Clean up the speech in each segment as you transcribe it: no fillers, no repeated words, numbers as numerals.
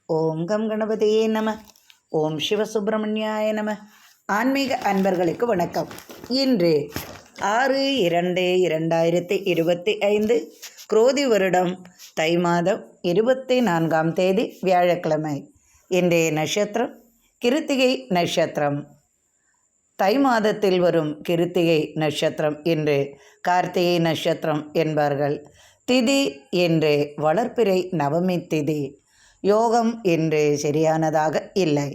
ஓம் come கணபதியே நம. ஓம் சிவசுப்பிரமணியாய நம. ஆன்மீக அன்பர்களுக்கு வணக்கம். இன்று 6/2/2025 குரோதி வருடம் தை மாதம் 24ஆம் தேதி வியாழக்கிழமை. இன்றைய நட்சத்திரம் கிருத்திகை நட்சத்திரம். தை மாதத்தில் வரும் கிருத்திகை நட்சத்திரம் இன்று கார்த்திகை நட்சத்திரம் என்பார்கள். திதி என்று வளர்ப்பிறை நவமி திதி. யோகம் என்று சரியானதாக இல்லை.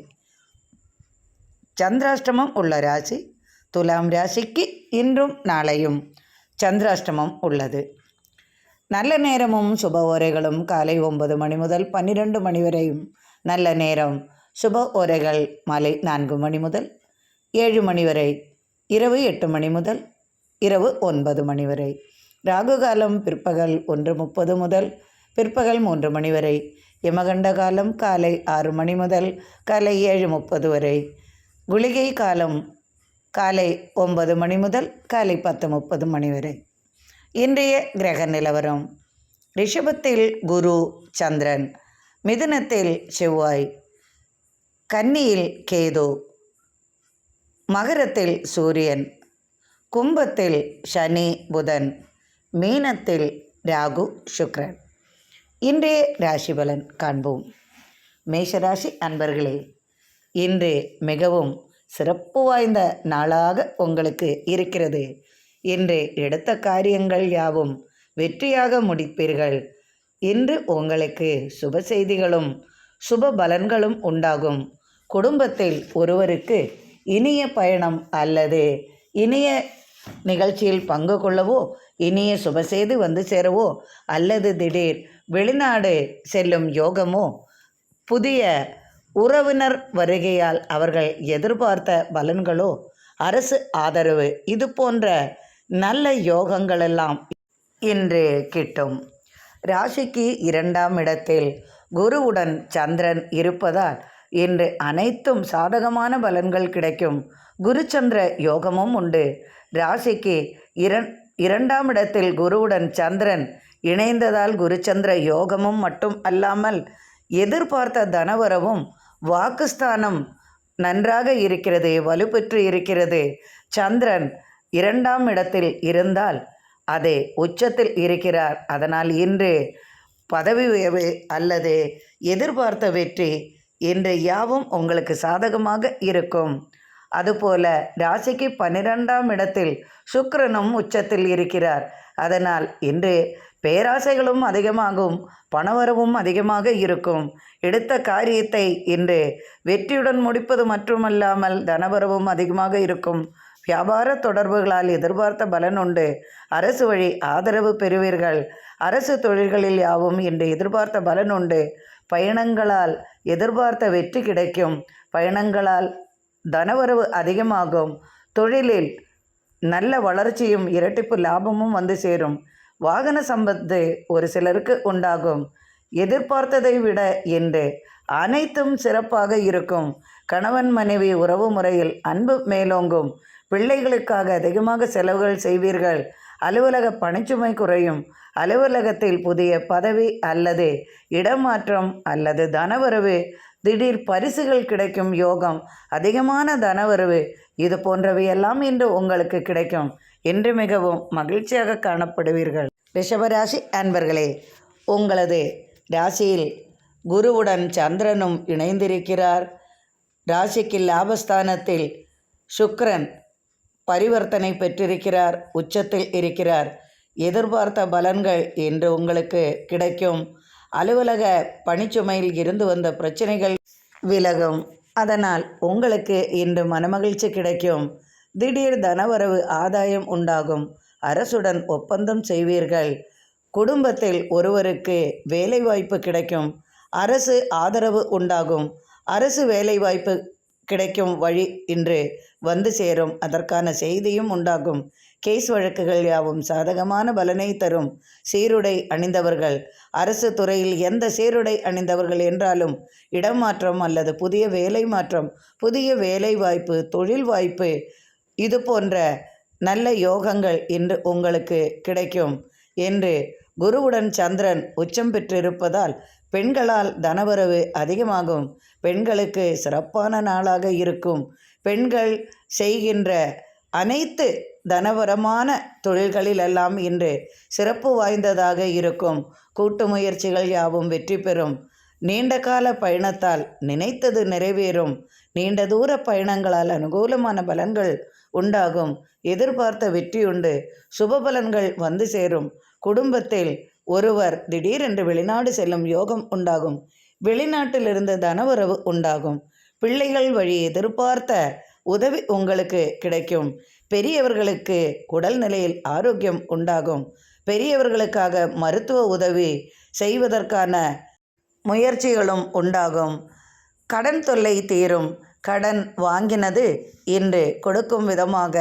சந்திராஷ்டமம் உள்ள ராசி துலாம் ராசிக்கு இன்றும் நாளையும் சந்திராஷ்டமம் உள்ளது. நல்ல நேரமும் சுப ஓரைகளும் காலை 9 மணி முதல் 12 மணி வரையும் நல்ல நேரம். சுப ஓரைகள் மாலை 4 மணி முதல் 7 மணி வரை, இரவு 8 மணி முதல் இரவு 9 மணி வரை. ராகு காலம் பிற்பகல் 1:30 முதல் பிற்பகல் 3 மணி வரை. யமகண்ட காலம் காலை 6 மணி முதல் காலை 7:30 வரை. குளிகை காலம் காலை 9 மணி முதல் காலை 10:30 மணி வரை. இன்றைய கிரக நிலவரம்: ரிஷபத்தில் குரு சந்திரன், மிதுனத்தில் செவ்வாய், கன்னியில் கேது, மகரத்தில் சூரியன், கும்பத்தில் சனி புதன், மீனத்தில் ராகு சுக்கிரன். இன்றைய ராசி பலன் காண்போம். மேஷராசி அன்பர்களே, இன்று மிகவும் சிறப்பு வாய்ந்த நாளாக உங்களுக்கு இருக்கிறது. இன்று எடுத்த காரியங்கள் யாவும் வெற்றியாக முடிப்பீர்கள். இன்று உங்களுக்கு சுப செய்திகளும் சுப பலன்களும் உண்டாகும். குடும்பத்தில் ஒருவருக்கு இனிய பயணம் அல்லது இனிய நிகழ்ச்சியில் பங்கு கொள்ளவோ, இனிய சுபசெய்தி வந்து சேரவோ, அல்லது திடீர் வெளிநாடு செல்லும் யோகமோ, புதிய உறவினர் வருகையால் அவர்கள் எதிர்பார்த்த பலன்களோ, அரசு ஆதரவு, இது போன்ற நல்ல யோகங்களெல்லாம் இன்று கிட்டும். ராசிக்கு 2ஆம் இடத்தில் குருவுடன் சந்திரன் இருப்பதால் இன்று அனைத்தும் சாதகமான பலன்கள் கிடைக்கும். குருச்சந்திர யோகமும் உண்டு. ராசிக்கு 2ஆம் இடத்தில் குருவுடன் சந்திரன் இணைந்ததால் குருச்சந்திர யோகமும் மட்டும் அல்லாமல் எதிர்பார்த்த தனவரவும் வாக்குஸ்தானம் நன்றாக இருக்கிறது, வலுப்பெற்று இருக்கிறது. சந்திரன் 2ஆம் இடத்தில் இருந்தால் அது உச்சத்தில் இருக்கிறார். அதனால் இன்று பதவி உயர்வு அல்லது எதிர்பார்த்த வெற்றி இன்று யாவும் உங்களுக்கு சாதகமாக இருக்கும். அதுபோல ராசிக்கு 12ஆம் இடத்தில் சுக்கிரனும் உச்சத்தில் இருக்கிறார். அதனால் இன்று பேராசைகளும் அதிகமாகும், பணவரவும் அதிகமாக இருக்கும். எடுத்த காரியத்தை இன்று வெற்றியுடன் முடிப்பது மட்டுமல்லாமல் தனவரவும் அதிகமாக இருக்கும். வியாபார தொடர்புகளால் எதிர்பார்த்த பலன் உண்டு. அரசு வழி ஆதரவு பெறுவீர்கள். அரசு தொழில்களில் யாவும் இன்று எதிர்பார்த்த பலன் உண்டு. பயணங்களால் எதிர்பார்த்த வெற்றி கிடைக்கும். பயணங்களால் தனவரவு அதிகமாகும். தொழிலில் நல்ல வளர்ச்சியும் இரட்டிப்பு லாபமும் வந்து சேரும். வாகன சம்பத்து ஒரு சிலருக்கு உண்டாகும். எதிர்பார்த்ததை விட இன்று அனைத்தும் சிறப்பாக இருக்கும். கணவன் மனைவி உறவு முறையில் அன்பு மேலோங்கும். பிள்ளைகளுக்காக அதிகமாக செலவுகள் செய்வீர்கள். அலுவலக பணிச்சுமை குறையும். அலுவலகத்தில் புதிய பதவி அல்லது இடமாற்றம் அல்லது தனவரவு, திடீர் பரிசுகள் கிடைக்கும் யோகம், அதிகமான தனவரவு, இது போன்றவையெல்லாம் இன்று உங்களுக்கு கிடைக்கும். இன்று மிகவும் மகிழ்ச்சியாக காணப்படுவீர்கள். ரிஷபராசி அன்பர்களே, உங்களது ராசியில் குருவுடன் சந்திரனும் இணைந்திருக்கிறார். ராசிக்கு லாபஸ்தானத்தில் சுக்கிரன் பரிவர்த்தனை பெற்றிருக்கிறார், உச்சத்தில் இருக்கிறார். எதிர்பார்த்த பலன்கள் இன்று உங்களுக்கு கிடைக்கும். அலுவலக பணிச்சுமையில் இருந்து வந்த பிரச்சனைகள் விலகும். அதனால் உங்களுக்கு இன்று மனமகிழ்ச்சி கிடைக்கும். திடீர் தனவரவு ஆதாயம் உண்டாகும். அரசுடன் ஒப்பந்தம் செய்வீர்கள். குடும்பத்தில் ஒருவருக்கு வேலைவாய்ப்பு கிடைக்கும். அரசு ஆதரவு உண்டாகும். அரசு வேலைவாய்ப்பு கிடைக்கும் வழி இன்று வந்து சேரும். அதற்கான செய்தியும் உண்டாகும். கேஸ் வழக்குகள் யாவும் சாதகமான பலனை தரும். சீருடை அணிந்தவர்கள், அரசு துறையில் எந்த சீருடை அணிந்தவர்கள் என்றாலும் இடமாற்றம் அல்லது புதிய வேலை மாற்றம், புதிய வேலை வாய்ப்பு, தொழில் வாய்ப்பு, இது போன்ற நல்ல யோகங்கள் இன்று உங்களுக்கு கிடைக்கும். என்று குருவுடன் சந்திரன் உச்சம் பெற்றிருப்பதால் பெண்களால் தனவரவு அதிகமாகும். பெண்களுக்கு சிறப்பான நாளாக இருக்கும். பெண்கள் செய்கின்ற அனைத்து தனவரமான தொழில்களிலெல்லாம் இன்று சிறப்பு வாய்ந்ததாக இருக்கும். கூட்டு முயற்சிகள் யாவும் வெற்றி பெறும். நீண்டகால பயணத்தால் நினைத்தது நிறைவேறும். நீண்ட தூர பயணங்களால் அனுகூலமான பலன்கள் உண்டாகும். எதிர்பார்த்த வெற்றியுண்டு. சுப பலன்கள் வந்து சேரும். குடும்பத்தில் ஒருவர் திடீரென்று வெளிநாடு செல்லும் யோகம் உண்டாகும். வெளிநாட்டிலிருந்து தனவரவு உண்டாகும். பிள்ளைகள் வழி எதிர்பார்த்த உதவி உங்களுக்கு கிடைக்கும். பெரியவர்களுக்கு உடல் நிலையில் ஆரோக்கியம் உண்டாகும். பெரியவர்களுக்காக மருத்துவ உதவி செய்வதற்கான முயற்சிகளும் உண்டாகும். கடன் தொல்லை தீரும். கடன் வாங்கினது இன்று கொடுக்கும் விதமாக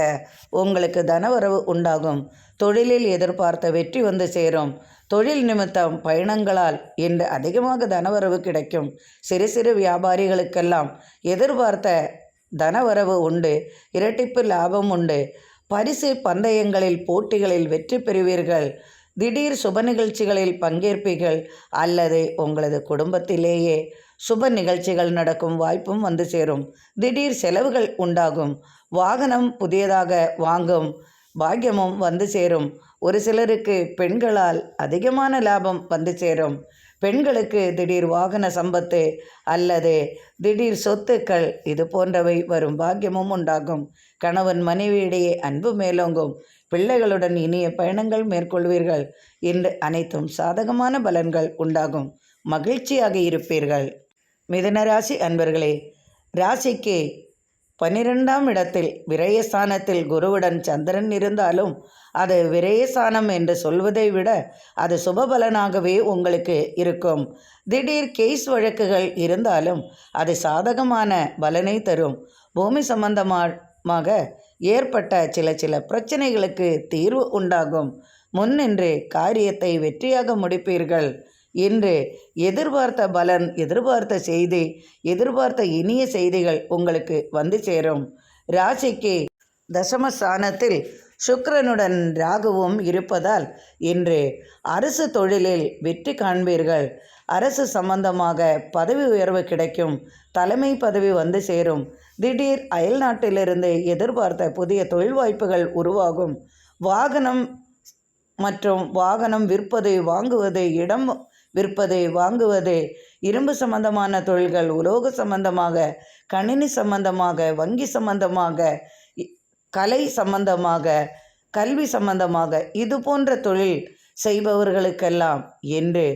உங்களுக்கு தனவரவு உண்டாகும். தொழிலில் எதிர்பார்த்த வெற்றி வந்து சேரும். தொழில் நிமித்தம் பயணங்களால் இன்று அதிகமாக தனவரவு கிடைக்கும். சிறு சிறு வியாபாரிகளுக்கெல்லாம் எதிர்பார்த்த தனவரவு உண்டு. இரட்டிப்பு லாபம் உண்டு. பரிசு பந்தயங்களில் போட்டிகளில் வெற்றி பெறுவீர்கள். திடீர் சுப நிகழ்ச்சிகளில் பங்கேற்பீர்கள் அல்லது உங்களது குடும்பத்திலேயே சுப நிகழ்ச்சிகள் நடக்கும் வாய்ப்பும் வந்து சேரும். திடீர் செலவுகள் உண்டாகும். வாகனம் புதியதாக வாங்கும் பாக்கியமும் வந்து சேரும். ஒரு சிலருக்கு பெண்களால் அதிகமான லாபம் வந்து சேரும். பெண்களுக்கு திடீர் வாகன சம்பத்து அல்லது திடீர் சொத்துக்கள் இது போன்றவை வரும் பாக்கியமும் உண்டாகும். கணவன் மனைவியிடையே அன்பு மேலோங்கும். பிள்ளைகளுடன் இனிய பயணங்கள் மேற்கொள்வீர்கள். இன்று அனைத்தும் சாதகமான பலன்கள் உண்டாகும். மகிழ்ச்சியாக இருப்பீர்கள். மிதுன ராசி அன்பர்களே, ராசிக்கு 12ஆம் இடத்தில் விரயஸ்தானத்தில் குருவுடன் சந்திரன் இருந்தாலும் அது விரயஸ்தானம் என்று சொல்வதை விட அது சுபபலனாகவே உங்களுக்கு இருக்கும். திடீர் கேஸ் வழக்குகள் இருந்தாலும் அது சாதகமான பலனை தரும். பூமி சம்பந்தமாக ஏற்பட்ட சில பிரச்சனைகளுக்கு தீர்வு உண்டாகும். முன்னின்று காரியத்தை வெற்றியாக முடிப்பீர்கள். இன்று எதிர்பார்த்த பலன், எதிர்பார்த்த செய்தி, எதிர்பார்த்த இனிய செய்திகள் உங்களுக்கு வந்து சேரும். ராசிக்கு தசமஸ்தானத்தில் சுக்கிரனுடன் ராகுவும் இருப்பதால் இன்று அரசு தொழிலில் வெற்றி காண்பீர்கள். அரசு சம்பந்தமாக பதவி உயர்வு கிடைக்கும். தலைமை பதவி வந்து சேரும். திடீர் அயல்நாட்டிலிருந்து எதிர்பார்த்த புதிய தொழில் வாய்ப்புகள் உருவாகும். வாகனம் மற்றும் வாகனம் விற்பது வாங்குவது, இடம் விற்பது வாங்குவது, இரும்பு சம்பந்தமான தொழில்கள், உலோக சம்பந்தமாக, கணினி சம்பந்தமாக, வங்கி சம்பந்தமாக, கலை சம்பந்தமாக, கல்வி சம்பந்தமாக இது போன்ற தொழில் செய்பவர்களுக்கெல்லாம் இன்று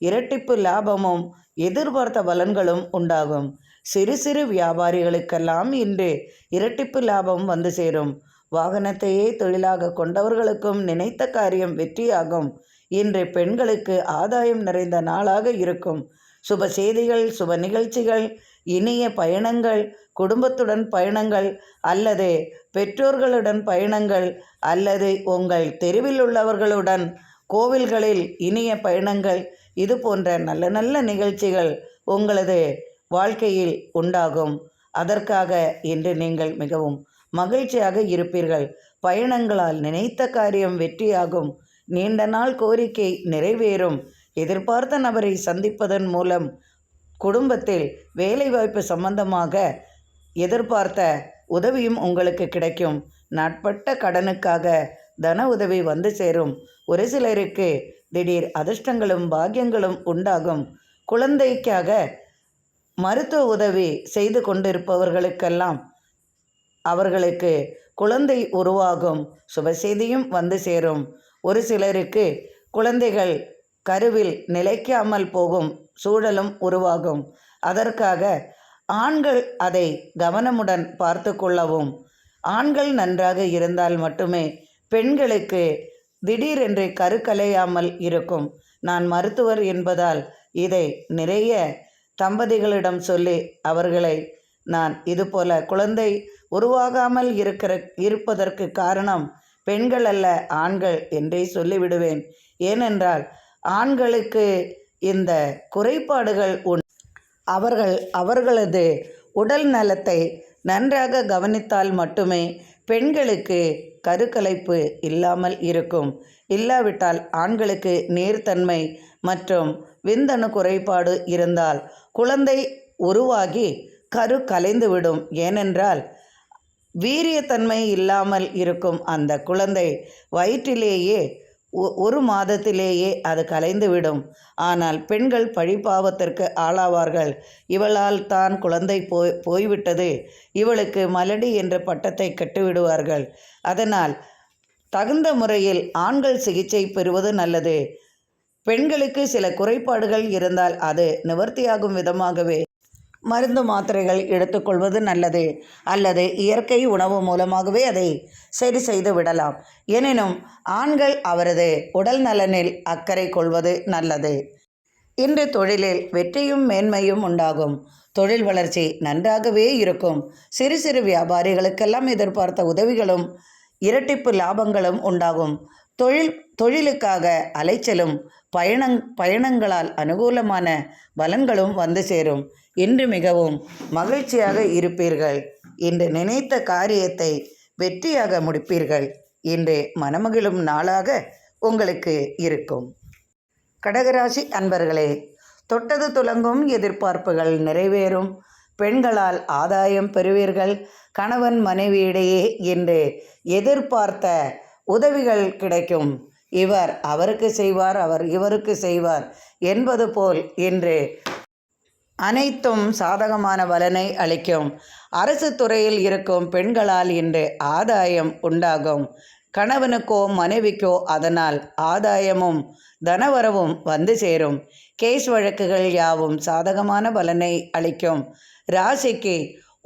இரட்டிப்பு லாபமும் எதிர்பார்த்த பலன்களும் உண்டாகும். சிறு சிறு வியாபாரிகளுக்கெல்லாம் இன்று இரட்டிப்பு லாபம் வந்து சேரும். வாகனத்தையே தொழிலாக கொண்டவர்களுக்கும் நினைத்த காரியம் வெற்றியாகும். இன்று பெண்களுக்கு ஆதாயம் நிறைந்த நாளாக இருக்கும். சுப செய்திகள், சுப நிகழ்ச்சிகள், இனிய பயணங்கள், குடும்பத்துடன் பயணங்கள் அல்லது பெற்றோர்களுடன் பயணங்கள் அல்லது உங்கள் தெருவில் உள்ளவர்களுடன் கோவில்களில் இனிய பயணங்கள் இது போன்ற நல்ல நல்ல நிகழ்ச்சிகள் உங்களது வாழ்க்கையில் உண்டாகும். அதற்காக இன்று நீங்கள் மிகவும் மகிழ்ச்சியாக இருப்பீர்கள். பயணங்களால் நினைத்த காரியம் வெற்றியாகும். நீண்ட நாள் கோரிக்கை நிறைவேறும். எதிர்பார்த்த நபரை சந்திப்பதன் மூலம் குடும்பத்தில் வேலைவாய்ப்பு சம்பந்தமாக எதிர்பார்த்த உதவியும் உங்களுக்கு கிடைக்கும். நாட்பட்ட கடனுக்காக தன உதவி வந்து சேரும். ஒரு சிலருக்கு திடீர் அதிர்ஷ்டங்களும் பாக்கியங்களும் உண்டாகும். குழந்தைக்காக மருத்துவ உதவி செய்து கொண்டிருப்பவர்களுக்கெல்லாம் அவர்களுக்கு குழந்தை உருவாகும். சுப செய்தியும் வந்து சேரும். ஒரு சிலருக்கு குழந்தைகள் கருவில் நிலைக்காமல் போகும் சூழலும் உருவாகும். அதற்காக ஆண்கள் அதை கவனமுடன் பார்த்து கொள்ளவும். ஆண்கள் நன்றாக இருந்தால் மட்டுமே பெண்களுக்கு திடீரென்று கருக்கலையாமல் இருக்கும். நான் மருத்துவர் என்பதால் இதை நிறைய தம்பதிகளிடம் சொல்லி அவர்களை நான் இதுபோல குழந்தை உருவாகாமல் இருப்பதற்கு காரணம் பெண்கள் அல்ல ஆண்கள் என்றே சொல்லிவிடுவேன். ஏனென்றால் ஆண்களுக்கு இந்த குறைபாடுகள் அவர்களது உடல் நலத்தை நன்றாக கவனித்தால் மட்டுமே பெண்களுக்கு கருக்கலைப்பு இல்லாமல் இருக்கும். இல்லாவிட்டால் ஆண்களுக்கு நேர்த்தன்மை மற்றும் விந்தணு குறைபாடு இருந்தால் குழந்தை உருவாகி கரு கலைந்துவிடும். ஏனென்றால் வீரியத்தன்மை இல்லாமல் இருக்கும் அந்த குழந்தை வயிற்றிலேயே ஒரு மாதத்திலேயே அது கலைந்துவிடும். ஆனால் பெண்கள் பழிபாவத்திற்கு ஆளாவார்கள். இவளால் தான் குழந்தை போய்விட்டது, இவளுக்கு மலடி என்ற பட்டத்தை கட்டிவிடுவார்கள். அதனால் தகுந்த முறையில் ஆண்கள் சிகிச்சை பெறுவது நல்லது. பெண்களுக்கு சில குறைபாடுகள் இருந்தால் அது நிவர்த்தியாகும் விதமாகவே மருந்து மாத்திரைகள் எடுத்துக்கொள்வது நல்லது. அல்லது இயற்கை உணவு மூலமாகவே அதை சரி செய்து விடலாம். எனினும் ஆண்கள் அவரது உடல் நலனில் அக்கறை கொள்வது நல்லது. இன்று தொழிலில் வெற்றியும் மேன்மையும் உண்டாகும். தொழில் வளர்ச்சி நன்றாகவே இருக்கும். சிறு சிறு வியாபாரிகளுக்கெல்லாம் எதிர்பார்த்த உதவிகளும் இரட்டிப்பு லாபங்களும் உண்டாகும். தொழிலுக்காக அலைச்சலும் பயணங்களால் அனுகூலமான பலன்களும் வந்து சேரும். இன்று மிகவும் மகிழ்ச்சியாக இருப்பீர்கள். இன்று நினைத்த காரியத்தை வெற்றியாக முடிப்பீர்கள். இன்று மனமகிழும் நாளாக உங்களுக்கு இருக்கும். கடகராசி அன்பர்களே, தொட்டது துலங்கும். எதிர்பார்ப்புகள் நிறைவேறும். பெண்களால் ஆதாயம் பெறுவீர்கள். கணவன் மனைவியிடையே இன்று எதிர்பார்த்த உதவிகள் கிடைக்கும். இவர் அவருக்கு செய்வார், அவர் இவருக்கு செய்வார் என்பது போல் இன்று அனைத்தும் சாதகமான பலனை அளிக்கும். அரசு துறையில் இருக்கும் பெண்களால் இன்று ஆதாயம் உண்டாகும். கணவனுக்கோ மனைவிக்கோ அதனால் ஆதாயமும் தனவரவும் வந்து சேரும். கேஸ் வழக்குகள் யாவும் சாதகமான பலனை அளிக்கும். ராசிக்கு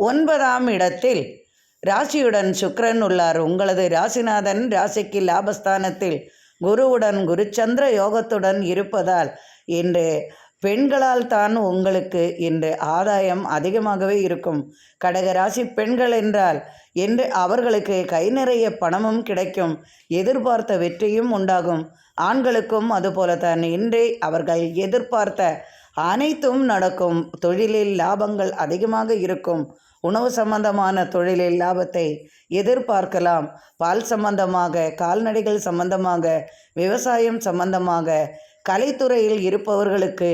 9ஆம் இடத்தில் ராசியுடன் சுக்கிரன் உள்ளார். உங்களது ராசிநாதன் ராசிக்கு லாபஸ்தானத்தில் குருவுடன் குருச்சந்திர யோகத்துடன் இருப்பதால் இன்று பெண்களால் தான் உங்களுக்கு இன்று ஆதாயம் அதிகமாகவே இருக்கும். கடகராசி பெண்கள் என்றால் இன்று அவர்களுக்கு கை நிறைய பணமும் கிடைக்கும். எதிர்பார்த்த வெற்றியும் உண்டாகும். ஆண்களுக்கும் அதுபோலத்தான். இன்றே அவர்கள் எதிர்பார்த்த அனைத்தும் நடக்கும். தொழிலில் லாபங்கள் அதிகமாக இருக்கும். உணவு சம்பந்தமான தொழிலில் லாபத்தை எதிர்பார்க்கலாம். பால் சம்பந்தமாக, கால்நடைகள் சம்பந்தமாக, விவசாயம் சம்பந்தமாக, கலைத்துறையில் இருப்பவர்களுக்கு,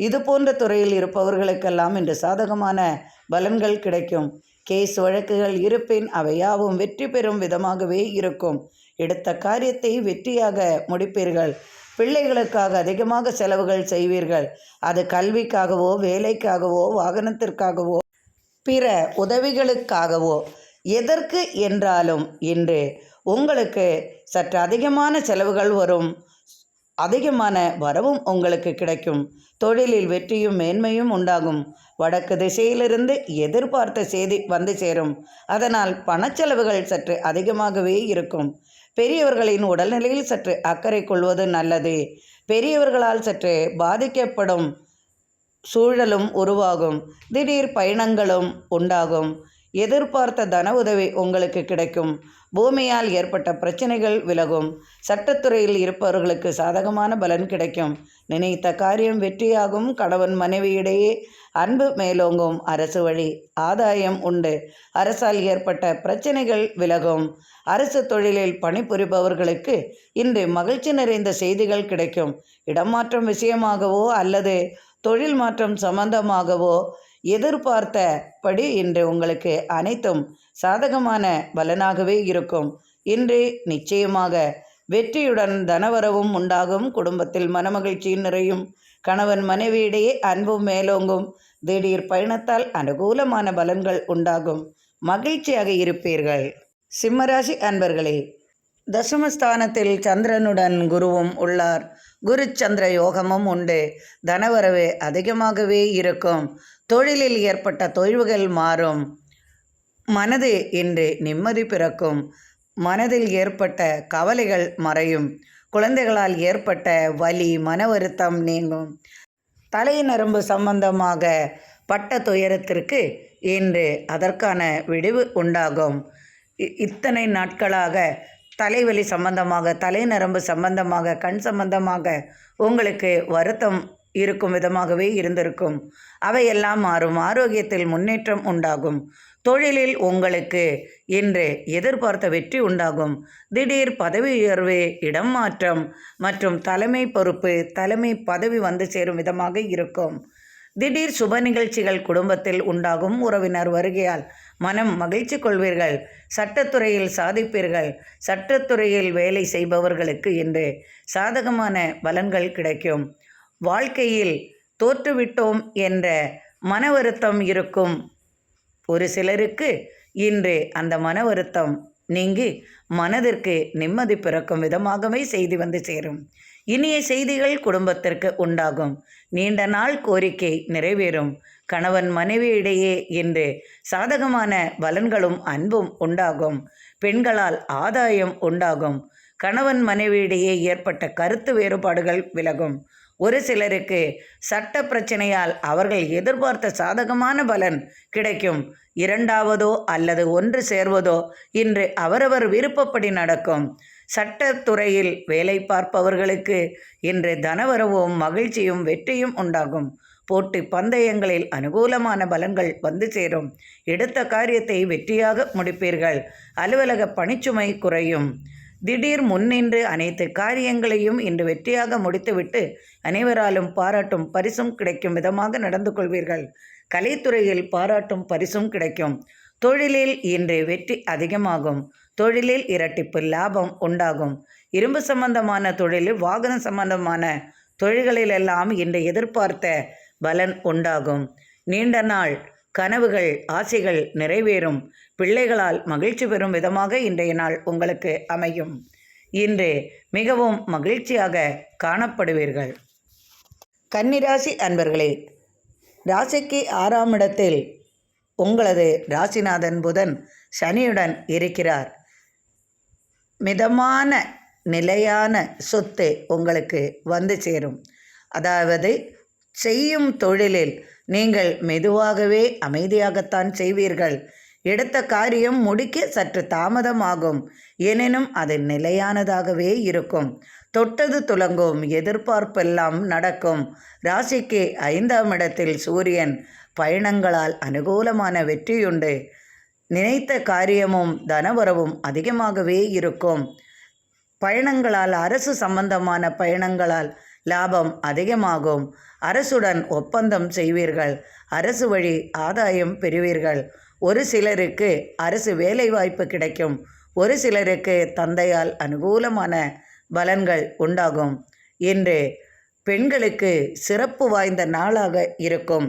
இது போன்ற துறையில் இருப்பவர்களுக்கெல்லாம் இன்று சாதகமான பலன்கள் கிடைக்கும். கேஸ் வழக்குகள் இருப்பின் அவையாவும் வெற்றி பெறும் விதமாகவே இருக்கும். எடுத்த காரியத்தை வெற்றியாக முடிப்பீர்கள். பிள்ளைகளுக்காக அதிகமாக செலவுகள் செய்வீர்கள். அது கல்விக்காகவோ, வேலைக்காகவோ, வாகனத்திற்காகவோ, பிற உதவிகளுக்காகவோ, எதற்கு என்றாலும் இன்று உங்களுக்கு சற்று அதிகமான செலவுகள் வரும். அதிகமான வரவும் உங்களுக்கு கிடைக்கும். தொழிலில் வெற்றியும் மேன்மையும் உண்டாகும். வடக்கு திசையிலிருந்து எதிர்பார்த்த செய்தி வந்து சேரும். அதனால் பணச்செலவுகள் சற்று அதிகமாகவே இருக்கும். பெரியவர்களின் உடல்நிலையில் சற்று அக்கறை கொள்வது நல்லது. பெரியவர்களால் சற்று பாதிக்கப்படும் சூழலும் உருவாகும். திடீர் பயணங்களும் உண்டாகும். எதிர்பார்த்த தன உதவி உங்களுக்கு கிடைக்கும். பூமியால் ஏற்பட்ட பிரச்சனைகள் விலகும். சட்டத்துறையில் இருப்பவர்களுக்கு சாதகமான பலன் கிடைக்கும். நினைத்த காரியம் வெற்றியாகும். கணவன் மனைவியிடையே அன்பு மேலோங்கும். அரசு வழி ஆதாயம் உண்டு. அரசால் ஏற்பட்ட பிரச்சனைகள் விலகும். அரசு தொழிலில் பணிபுரிபவர்களுக்கு இன்று மகிழ்ச்சி நிறைந்த செய்திகள் கிடைக்கும். இடமாற்றம் விஷயமாகவோ அல்லது தொழில் மாற்றம் சம்பந்தமாகவோ எதிர்பார்த்தபடி இன்று உங்களுக்கு அனைத்தும் சாதகமான பலனாகவே இருக்கும். இன்று நிச்சயமாக வெற்றியுடன் தனவரவும் உண்டாகும். குடும்பத்தில் மனமகிழ்ச்சி நிறையும். கணவன் மனைவியிடையே அன்பும் மேலோங்கும். திடீர் பயணத்தால் அனுகூலமான பலன்கள் உண்டாகும். மகிழ்ச்சியாக இருப்பீர்கள். சிம்மராசி அன்பர்களே, தசமஸ்தானத்தில் சந்திரனுடன் குருவும் உள்ளார். குரு சந்திர யோகமும் உண்டு. தனவரவு அதிகமாகவே இருக்கும். தொழிலில் ஏற்பட்ட தொய்வுகள் மாறும். மனது இன்று நிம்மதி பிறக்கும். மனதில் ஏற்பட்ட கவலைகள் மறையும். குழந்தைகளால் ஏற்பட்ட வலி, மன வருத்தம் நீங்கும். தலை நரம்பு சம்பந்தமாக பட்ட துயரத்திற்கு இன்று அதற்கான விடிவு உண்டாகும். இத்தனை நாட்களாக தலைவலி சம்பந்தமாக, தலை நரம்பு சம்பந்தமாக, கண் சம்பந்தமாக உங்களுக்கு வருத்தம் இருக்கும் விதமாகவே இருந்திருக்கும். அவையெல்லாம் மாறும். ஆரோக்கியத்தில் முன்னேற்றம் உண்டாகும். தொழிலில் உங்களுக்கு இன்று எதிர்பார்த்த வெற்றி உண்டாகும். திடீர் பதவி உயர்வு, இடம் மாற்றம் மற்றும் தலைமை பொறுப்பு, தலைமை பதவி வந்து சேரும் விதமாக இருக்கும். திடீர் சுப நிகழ்ச்சிகள் குடும்பத்தில் உண்டாகும். உறவினர் வருகையால் மனம் மகிழ்ச்சி கொள்வீர்கள். சட்டத்துறையில் சாதிப்பீர்கள். சட்டத்துறையில் வேலை செய்பவர்களுக்கு இன்று சாதகமான பலன்கள் கிடைக்கும். வாழ்க்கையில் தோற்றுவிட்டோம் என்ற மன வருத்தம் இருக்கும். ஒரு சிலருக்கு இன்று அந்த மன வருத்தம் நீங்கி மனதிற்கு நிம்மதி பிறக்கும் விதமாகவே செய்தி வந்து சேரும். இனிய செய்திகள் குடும்பத்திற்கு உண்டாகும். நீண்ட நாள் கோரிக்கை நிறைவேறும். கணவன் மனைவி இடையே இன்று சாதகமான பலன்களும் அன்பும் உண்டாகும். பெண்களால் ஆதாயம் உண்டாகும். கணவன் மனைவியிடையே ஏற்பட்ட கருத்து வேறுபாடுகள் விலகும். ஒரு சிலருக்கு சட்ட பிரச்சனையால் அவர்கள் எதிர்பார்த்த சாதகமான பலன் கிடைக்கும். இரண்டாவதோ அல்லது ஒன்று சேர்வதோ இன்று அவரவர் விருப்பப்படி நடக்கும். சட்டத்துறையில் வேலை பார்ப்பவர்களுக்கு இன்று தனவரவும் மகிழ்ச்சியும் வெற்றியும் உண்டாகும். போட்டி பந்தயங்களில் அனுகூலமான பலன்கள் வந்து சேரும். எடுத்த காரியத்தை வெற்றியாக முடிப்பீர்கள். அலுவலக பணிச்சுமை குறையும். திடீர் முன்னின்று அனைத்து காரியங்களையும் இன்று வெற்றியாக முடித்துவிட்டு அனைவராலும் பாராட்டும் பரிசும் கிடைக்கும் விதமாக நடந்து கொள்வீர்கள். கலைத்துறையில் பாராட்டும் பரிசும் கிடைக்கும். தொழிலில் இன்று வெற்றி அதிகமாகும். தொழிலில் இரட்டிப்பு லாபம் உண்டாகும். இரும்பு சம்பந்தமான தொழிலில், வாகன சம்பந்தமான தொழில்களிலெல்லாம் இன்று எதிர்பார்த்த பலன் உண்டாகும். நீண்ட நாள் கனவுகள், ஆசைகள் நிறைவேறும். பிள்ளைகளால் மகிழ்ச்சி பெறும் விதமாக இன்றைய நாள் உங்களுக்கு அமையும். இன்று மிகவும் மகிழ்ச்சியாக காணப்படுவீர்கள். கன்னிராசி அன்பர்களே, ராசிக்கு 6ஆம் இடத்தில் உங்களது ராசிநாதன் புதன் சனியுடன் இருக்கிறார். மிதமான நிலையான சொத்து உங்களுக்கு வந்து சேரும். அதாவது செய்யும் தொழிலில் நீங்கள் மெதுவாகவே அமைதியாகத்தான் செய்வீர்கள். எடுத்த காரியம் முடிக்க சற்று தாமதமாகும். எனினும் அது நிலையானதாகவே இருக்கும். தொட்டது துலங்கும். எதிர்பார்ப்பெல்லாம் நடக்கும். ராசிக்கு 5ஆம் இடத்தில் சூரியன். பயணங்களால் அனுகூலமான வெற்றியுண்டு. நினைத்த காரியமும் தனவரவும் அதிகமாகவே இருக்கும். பயணங்களால், அரசு சம்பந்தமான பயணங்களால் லாபம் அதிகமாகும். அரசுடன் ஒப்பந்தம் செய்வீர்கள். அரசு வழி ஆதாயம் பெறுவீர்கள். ஒரு சிலருக்கு அரசு வேலைவாய்ப்பு கிடைக்கும். ஒரு சிலருக்கு தந்தையால் அனுகூலமான பலன்கள் உண்டாகும். இன்று பெண்களுக்கு சிறப்பு வாய்ந்த நாளாக இருக்கும்.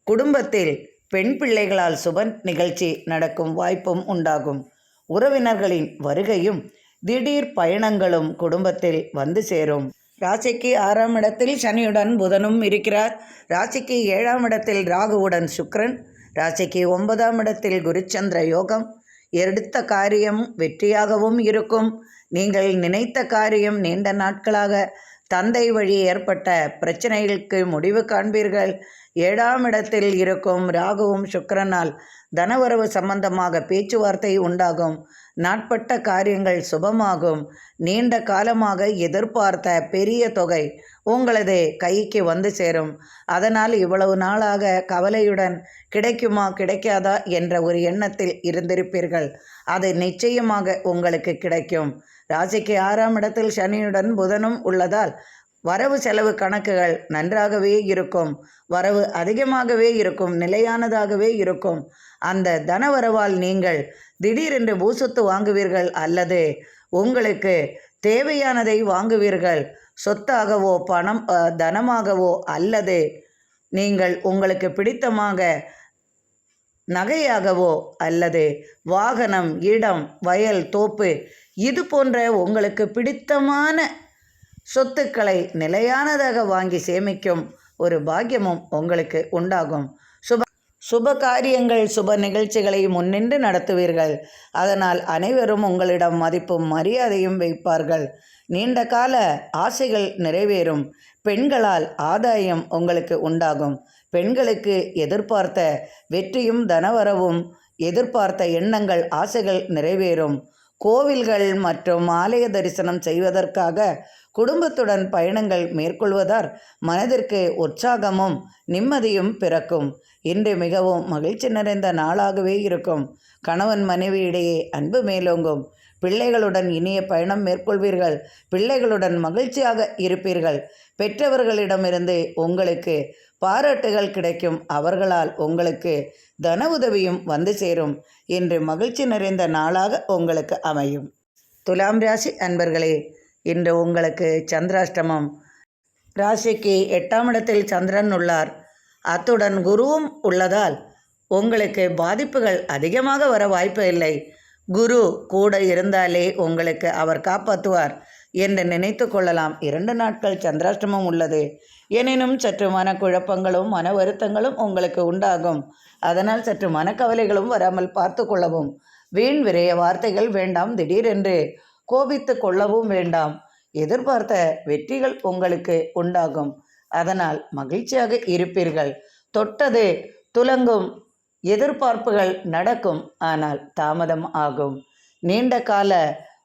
குடும்பத்தில் பெண் பிள்ளைகளால் சுப நிகழ்ச்சி நடக்கும் வாய்ப்பும் உண்டாகும். உறவினர்களின் வருகையும் திடீர் பயணங்களும் குடும்பத்தில் வந்து சேரும். ராசிக்கு 6ஆம் இடத்தில் சனியுடன் புதனும் இருக்கிறார். ராசிக்கு 7ஆம் இடத்தில் ராகுவுடன் சுக்கிரன். ராசிக்கு 9ஆம் இடத்தில் குருச்சந்திர யோகம். எடுத்த காரியம் வெற்றியாகவும் இருக்கும். நீங்கள் நினைத்த காரியம் நீண்ட நாட்களாக தந்தை வழி ஏற்பட்ட பிரச்சனைகளுக்கு முடிவு காண்பீர்கள். 7ஆம் இடத்தில் இருக்கும் ராகுவும் சுக்கிரனால் தனவரவு சம்பந்தமாக பேச்சுவார்த்தை உண்டாகும். நாட்பட்ட காரியங்கள் சுபமாகும். நீண்ட காலமாக எதிர்பார்த்த பெரிய தொகை உங்களது கைக்கு வந்து சேரும். அதனால் இவ்வளவு நாளாக கவலையுடன் கிடைக்குமா கிடைக்காதா என்ற ஒரு எண்ணத்தில் இருந்திருப்பீர்கள். அது நிச்சயமாக உங்களுக்கு கிடைக்கும். ராசிக்கு 6ஆம் இடத்தில் சனியுடன் புதனும் உள்ளதால் வரவு செலவு கணக்குகள் நன்றாகவே இருக்கும். வரவு அதிகமாகவே இருக்கும். நிலையானதாகவே இருக்கும். அந்த தனவரவால் நீங்கள் திடீரென்று பூசொத்து வாங்குவீர்கள் அல்லது உங்களுக்கு தேவையானதை வாங்குவீர்கள். சொத்தாகவோ தனமாகவோ அல்லது நீங்கள் உங்களுக்கு பிடித்தமாக நகையாகவோ அல்லது வாகனம், இடம், வயல், தோப்பு இது போன்ற உங்களுக்கு பிடித்தமான சொத்துக்களை நிலையானதாக வாங்கி சேமிக்கும் ஒரு பாக்கியமும் உங்களுக்கு உண்டாகும். சுப காரியங்கள், சுப நிகழ்ச்சிகளை முன்னின்று நடத்துவீர்கள். அதனால் அனைவரும் உங்களிடம் மதிப்பும் மரியாதையும் வைப்பார்கள். நீண்ட கால ஆசைகள் நிறைவேறும். பெண்களால் ஆதாயம் உங்களுக்கு உண்டாகும். பெண்களுக்கு எதிர்பார்த்த வெற்றியும் தனவரவும், எதிர்பார்த்த எண்ணங்கள், ஆசைகள் நிறைவேறும். கோவில்கள் மற்றும் ஆலய தரிசனம் செய்வதற்காக குடும்பத்துடன் பயணங்கள் மேற்கொள்வதால் மனதிற்கு உற்சாகமும் நிம்மதியும் பிறக்கும். இன்று மிகவும் மகிழ்ச்சி நிறைந்த நாளாகவே இருக்கும். கணவன் மனைவியிடையே அன்பு மேலோங்கும். பிள்ளைகளுடன் இனிய பயணம் மேற்கொள்வீர்கள். பிள்ளைகளுடன் மகிழ்ச்சியாக இருப்பீர்கள். பெற்றவர்களிடமிருந்து உங்களுக்கு பாராட்டுகள் கிடைக்கும். அவர்களால் உங்களுக்கு தன உதவியும் வந்து சேரும். இன்று மகிழ்ச்சி நிறைந்த நாளாக உங்களுக்கு அமையும். துலாம் ராசி அன்பர்களே, இன்று உங்களுக்கு சந்திராஷ்டமம். ராசிக்கு 8ஆம் இடத்தில் சந்திரன் உள்ளார். அத்துடன் குருவும் உள்ளதால் உங்களுக்கு பாதிப்புகள் அதிகமாக வர வாய்ப்பு இல்லை. குரு கூட இருந்தாலே உங்களுக்கு அவர் காப்பாற்றுவார் என்று நினைத்து கொள்ளலாம். 2 நாட்கள் சந்திராஷ்டமம் உள்ளது. எனினும் சற்று மனக்குழப்பங்களும் மன வருத்தங்களும் உங்களுக்கு உண்டாகும். அதனால் சற்று மனக்கவலைகளும் வராமல் பார்த்து கொள்ளவும். வீண் விரைய வார்த்தைகள் வேண்டாம். திடீரென்று கோபித்து கொள்ளவும் வேண்டாம். எதிர்பார்த்த வெற்றிகள் உங்களுக்கு உண்டாகும். அதனால் மகிழ்ச்சியாக இருப்பீர்கள். தொட்டது துலங்கும். எதிர்பார்ப்புகள் நடக்கும். ஆனால் தாமதம் ஆகும். நீண்ட கால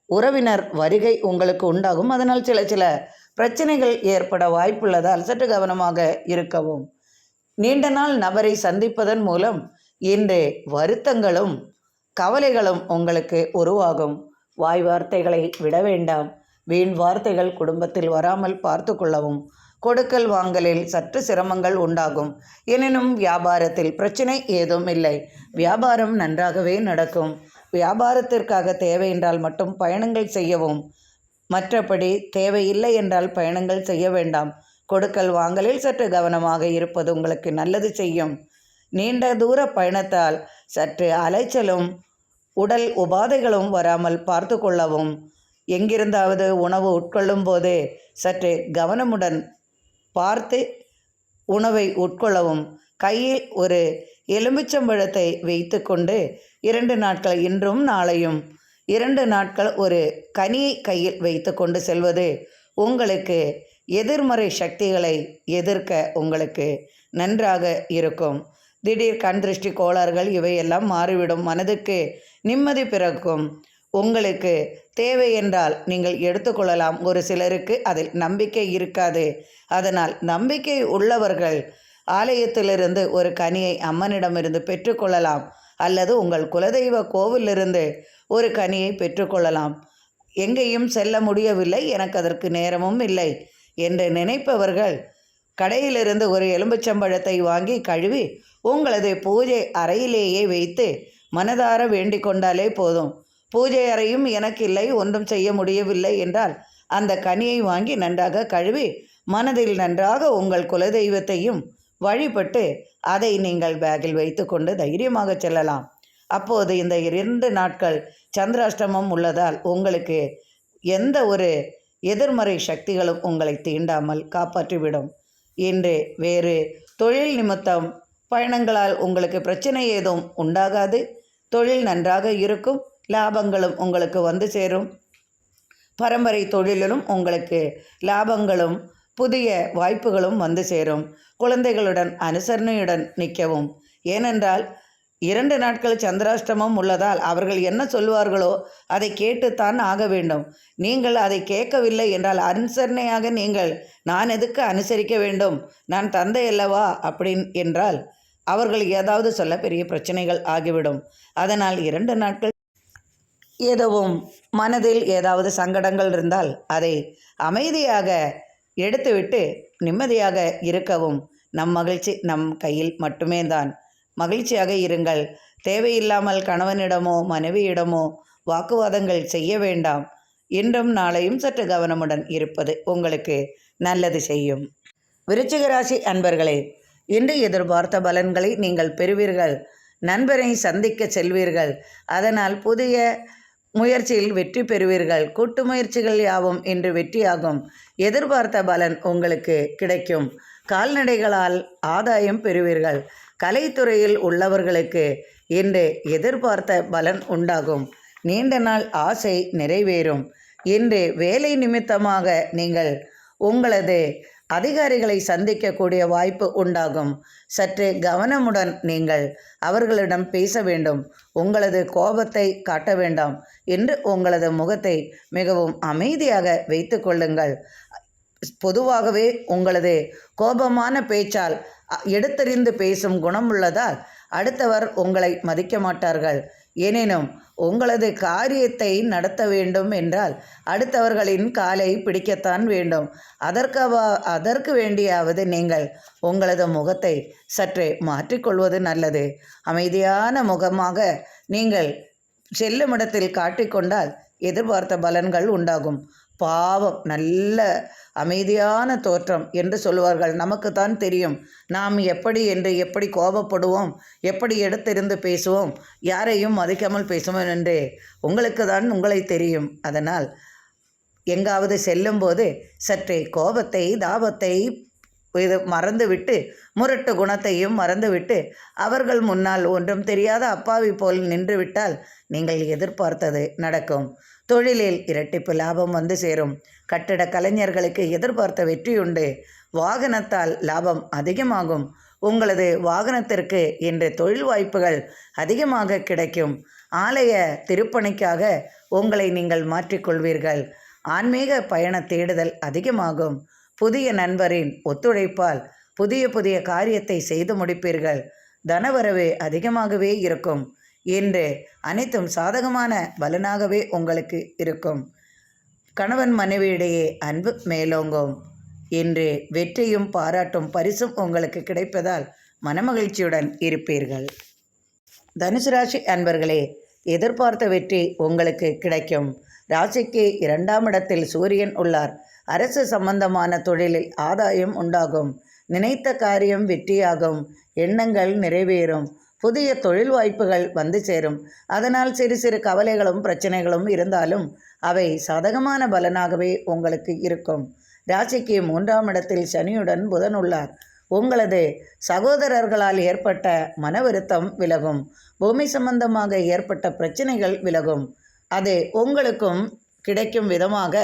உறவினர் வருகை உங்களுக்கு உண்டாகும். அதனால் சில பிரச்சனைகள் ஏற்பட வாய்ப்புள்ளதால் சற்று கவனமாக இருக்கவும். நீண்ட நாள் நபரை சந்திப்பதன் மூலம் இன்று வருத்தங்களும் கவலைகளும் உங்களுக்கு உருவாகும். வாய் வார்த்தைகளை விட வேண்டாம். வீண் வார்த்தைகள் குடும்பத்தில் வராமல் பார்த்து கொள்ளவும். கொடுக்கல் வாங்கலில் சற்று சிரமங்கள் உண்டாகும். எனினும் வியாபாரத்தில் பிரச்சனை ஏதும் இல்லை. வியாபாரம் நன்றாகவே நடக்கும். வியாபாரத்திற்காக தேவை என்றால் மட்டும் பயணங்கள் செய்யவும். மற்றபடி தேவையில்லை என்றால் பயணங்கள் செய்ய வேண்டாம். கொடுக்கல் வாங்கலில் சற்று கவனமாக இருப்பது உங்களுக்கு நல்லது செய்யும். நீண்ட தூர பயணத்தால் சற்று அலைச்சலும் உடல் உபாதைகளும் வராமல் பார்த்து கொள்ளவும். எங்கிருந்தாவது உணவு உட்கொள்ளும் போது சற்று கவனமுடன் பார்த்து உணவை உட்கொள்ளவும். கையில் ஒரு எலுமிச்சம்பழத்தை வைத்து கொண்டு 2 நாட்கள், இன்றும் நாளையும் 2 நாட்கள் ஒரு கனியை கையில் வைத்து கொண்டு செல்வது உங்களுக்கு எதிர்மறை சக்திகளை எதிர்க்க உங்களுக்கு நன்றாக இருக்கும். திடீர் கண் திருஷ்டி கோளாறுகள் இவையெல்லாம் மாறிவிடும். மனதுக்கு நிம்மதி பிறக்கும். உங்களுக்கு தேவை என்றால் நீங்கள் எடுத்துக்கொள்ளலாம். ஒரு சிலருக்கு அதில் நம்பிக்கை இருக்காது. அதனால் நம்பிக்கை உள்ளவர்கள் ஆலயத்திலிருந்து ஒரு கனியை அம்மனிடமிருந்து பெற்றுக்கொள்ளலாம். அல்லது உங்கள் குலதெய்வ கோவிலிருந்து ஒரு கனியை பெற்றுக்கொள்ளலாம். எங்கேயும் செல்ல முடியவில்லை, எனக்கு அதற்கு நேரமும் இல்லை என்று நினைப்பவர்கள் கடையிலிருந்து ஒரு எலும்புச்சம்பழத்தை வாங்கி கழுவி உங்களது பூஜை அறையிலேயே வைத்து மனதார வேண்டிக் கொண்டாலே போதும். பூஜை அறையும் எனக்கு இல்லை, ஒன்றும் செய்ய முடியவில்லை என்றால் அந்த கனியை வாங்கி நன்றாக கழுவி மனதில் நன்றாக உங்கள் குலதெய்வத்தையும் வழிபட்டு அதை நீங்கள் பேக்கில் வைத்து கொண்டு தைரியமாக செல்லலாம். அப்போது இந்த 2 நாட்கள் சந்திராஷ்டமம் உள்ளதால் உங்களுக்கு எந்த ஒரு எதிர்மறை சக்திகளும் உங்களை தீண்டாமல் காப்பாற்றிவிடும். இன்று வேறு தொழில் நிமித்தம் பயணங்களால் உங்களுக்கு பிரச்சனை ஏதும் உண்டாகாது. தொழில் நன்றாக இருக்கும். லாபங்களும் உங்களுக்கு வந்து சேரும். பரம்பரை தொழிலிலும் உங்களுக்கு லாபங்களும் புதிய வாய்ப்புகளும் வந்து சேரும். குழந்தைகளுடன் அனுசரணையுடன் நிற்கவும். ஏனென்றால் 2 நாட்கள் சந்திராஷ்டமம் உள்ளதால் அவர்கள் என்ன சொல்வார்களோ அதை கேட்டுத்தான் ஆக வேண்டும். நீங்கள் அதை கேட்கவில்லை என்றால் அனுசரணையாக நீங்கள் நான் எதுக்கு அனுசரிக்க வேண்டும், நான் தந்தை அல்லவா என்றால் அவர்கள் ஏதாவது சொல்ல பெரிய பிரச்சனைகள் ஆகிவிடும். அதனால் 2 நாட்கள் எதுவும் மனதில் ஏதாவது சங்கடங்கள் இருந்தால் அதை அமைதியாக எடுத்துவிட்டு நிம்மதியாக இருக்கவும். நம் மகிழ்ச்சி நம் கையில் மட்டுமே தான். மகிழ்ச்சியாக இருங்கள். தேவையில்லாமல் கணவனிடமோ மனைவியிடமோ வாக்குவாதங்கள் செய்ய வேண்டாம். இன்றும் நாளையும் சற்று கவனமுடன் இருப்பது உங்களுக்கு நல்லது செய்யும். விருச்சிக ராசி அன்பர்களே, இன்று எதிர்பார்த்த பலன்களை நீங்கள் பெறுவீர்கள். நண்பரை சந்திக்க செல்வீர்கள். அதனால் புதிய முயற்சியில் வெற்றி பெறுவீர்கள். கூட்டு முயற்சிகள் யாவும் இன்று வெற்றியாகும். எதிர்பார்த்த பலன் உங்களுக்கு கிடைக்கும். கால்நடைகளால் ஆதாயம் பெறுவீர்கள். கலைத்துறையில் உள்ளவர்களுக்கு இன்று எதிர்பார்த்த பலன் உண்டாகும். நீண்ட நாள் ஆசை நிறைவேறும். இன்று வேலை நிமித்தமாக நீங்கள் உங்களது அதிகாரிகளை சந்திக்கக்கூடிய வாய்ப்பு உண்டாகும். சற்று கவனமுடன் நீங்கள் அவர்களிடம் பேச வேண்டும். உங்களது கோபத்தை காட்ட வேண்டாம் என்று உங்களது முகத்தை மிகவும் அமைதியாக வைத்து கொள்ளுங்கள். பொதுவாகவே உங்களது கோபமான பேச்சால் எடுத்தறிந்து பேசும் குணம் உள்ளதால் அடுத்தவர் உங்களை மதிக்க மாட்டார்கள். எனினும் உங்களது காரியத்தை நடத்த வேண்டும் என்றால் அடுத்தவர்களின் காலை பிடிக்கத்தான் வேண்டும். அதற்கு வேண்டியாவது நீங்கள் உங்களது முகத்தை சற்றே மாற்றிக்கொள்வது நல்லது. அமைதியான முகமாக நீங்கள் செல்லுமிடத்தில் காட்டிக்கொண்டால் எதிர்பார்த்த பலன்கள் உண்டாகும். பாவம், நல்ல அமைதியான தோற்றம் என்று சொல்லுவார்கள். நமக்கு தான் தெரியும் நாம் எப்படி கோபப்படுவோம், எப்படி எடுத்திருந்து பேசுவோம், யாரையும் மதிக்காமல் பேசுவோம் என்று உங்களுக்கு தான் உங்களை தெரியும். அதனால் எங்காவது செல்லும்போது சற்றே கோபத்தை தாபத்தை மறந்துவிட்டு முரட்டு குணத்தையும் மறந்துவிட்டு அவர்கள் முன்னால் ஒன்றும் தெரியாத அப்பாவி போல் நின்றுவிட்டால் நீங்கள் எதிர்பார்த்தது நடக்கும். தொழிலில் இரட்டிப்பு லாபம் வந்து சேரும். கட்டிட கலைஞர்களுக்கு எதிர்பார்த்த வெற்றியுண்டு. வாகனத்தால் லாபம் அதிகமாகும். உங்களது வாகனத்திற்கு இன்று தொழில் வாய்ப்புகள் அதிகமாக கிடைக்கும். ஆலய திருப்பணிக்காக உங்களை நீங்கள் மாற்றிக்கொள்வீர்கள். ஆன்மீக பயண தேடுதல் அதிகமாகும். புதிய நண்பரின் ஒத்துழைப்பால் புதிய காரியத்தை செய்து முடிப்பீர்கள். தனவரவு அதிகமாகவே இருக்கும். இன்று அனைத்தும் சாதகமான பலனாகவே உங்களுக்கு இருக்கும். கணவன் மனைவியிடையே அன்பு மேலோங்கும். இன்று வெற்றியும் பாராட்டும் பரிசும் உங்களுக்கு கிடைப்பதால் மனமகிழ்ச்சியுடன் இருப்பீர்கள். தனுசு ராசி அன்பர்களே, எதிர்பார்த்த வெற்றி உங்களுக்கு கிடைக்கும். ராசிக்கு 2ஆம் இடத்தில் சூரியன் உள்ளார். அரசு சம்பந்தமான தொழிலில் ஆதாயம் உண்டாகும். நினைத்த காரியம் வெற்றியாகும். எண்ணங்கள் நிறைவேறும். புதிய தொழில் வாய்ப்புகள் வந்து சேரும். அதனால் சிறு கவலைகளும் பிரச்சனைகளும் இருந்தாலும் அவை சாதகமான பலனாகவே உங்களுக்கு இருக்கும். ராசிக்கு 3ஆம் இடத்தில் சனியுடன் புதன் உள்ளார். உங்களது சகோதரர்களால் ஏற்பட்ட மன வருத்தம் விலகும். பூமி சம்பந்தமாக ஏற்பட்ட பிரச்சனைகள் விலகும். அது உங்களுக்கும் கிடைக்கும் விதமாக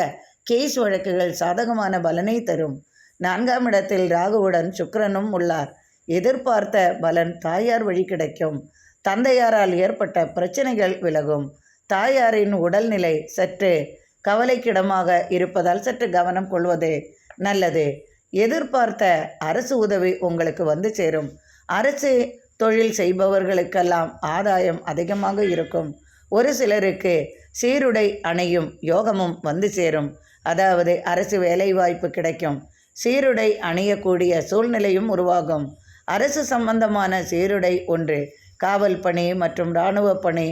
கேஸ் வழக்குகள் சாதகமான பலனை தரும். 4ஆம் இடத்தில் ராகுவுடன் சுக்கிரனும் உள்ளார். எதிர்பார்த்த பலன் தாயார் வழி கிடைக்கும். தந்தையாரால் ஏற்பட்ட பிரச்சனைகள் விலகும். தாயாரின் உடல்நிலை சற்று கவலைக்கிடமாக இருப்பதால் சற்று கவனம் கொள்வது நல்லது. எதிர்பார்த்த அரசு உதவி உங்களுக்கு வந்து சேரும். அரசு தொழில் செய்பவர்களுக்கெல்லாம் ஆதாயம் அதிகமாக இருக்கும். ஒரு சிலருக்கு சீருடை அணியும் யோகமும் வந்து சேரும். அதாவது அரசு வேலைவாய்ப்பு கிடைக்கும். சீருடை அணியக்கூடிய சூழ்நிலையும் உருவாகும். அரசு சம்பந்தமான சீருடை ஒன்று. காவல் பணி மற்றும் இராணுவ பணி,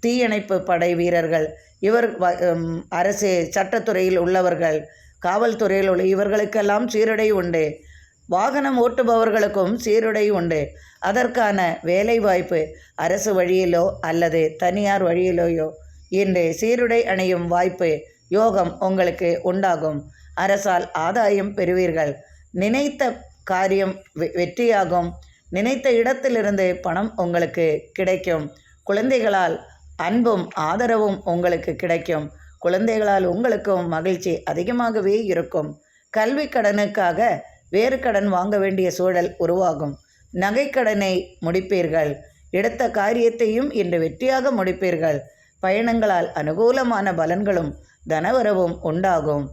தீயணைப்பு படை வீரர்கள், அரசு சட்டத்துறையில் உள்ளவர்கள், காவல்துறையில் உள்ள இவர்களுக்கெல்லாம் சீருடை உண்டு. வாகனம் ஓட்டுபவர்களுக்கும் சீருடை உண்டு. அதற்கான வேலைவாய்ப்பு அரசு வழியிலோ அல்லது தனியார் வழியிலோயோ இன்று சீருடை அணியும் வாய்ப்பு யோகம் உங்களுக்கு உண்டாகும். அரசால் ஆதாயம் பெறுவீர்கள். நினைத்த காரியம் வெற்றியாகும். நினைத்த இடத்திலிருந்து பணம் உங்களுக்கு கிடைக்கும். குழந்தைகளால் அன்பும் ஆதரவும் உங்களுக்கு கிடைக்கும். குழந்தைகளால் உங்களுக்கும் மகிழ்ச்சி அதிகமாகவே இருக்கும். கல்வி கடனுக்காக வேறு கடன் வாங்க வேண்டிய சூழல் உருவாகும். நகைக்கடனை முடிப்பீர்கள். எடுத்த காரியத்தையும் இன்று வெற்றியாக முடிப்பீர்கள். பயணங்களால் அனுகூலமான பலன்களும் தனவரவும் உண்டாகும்.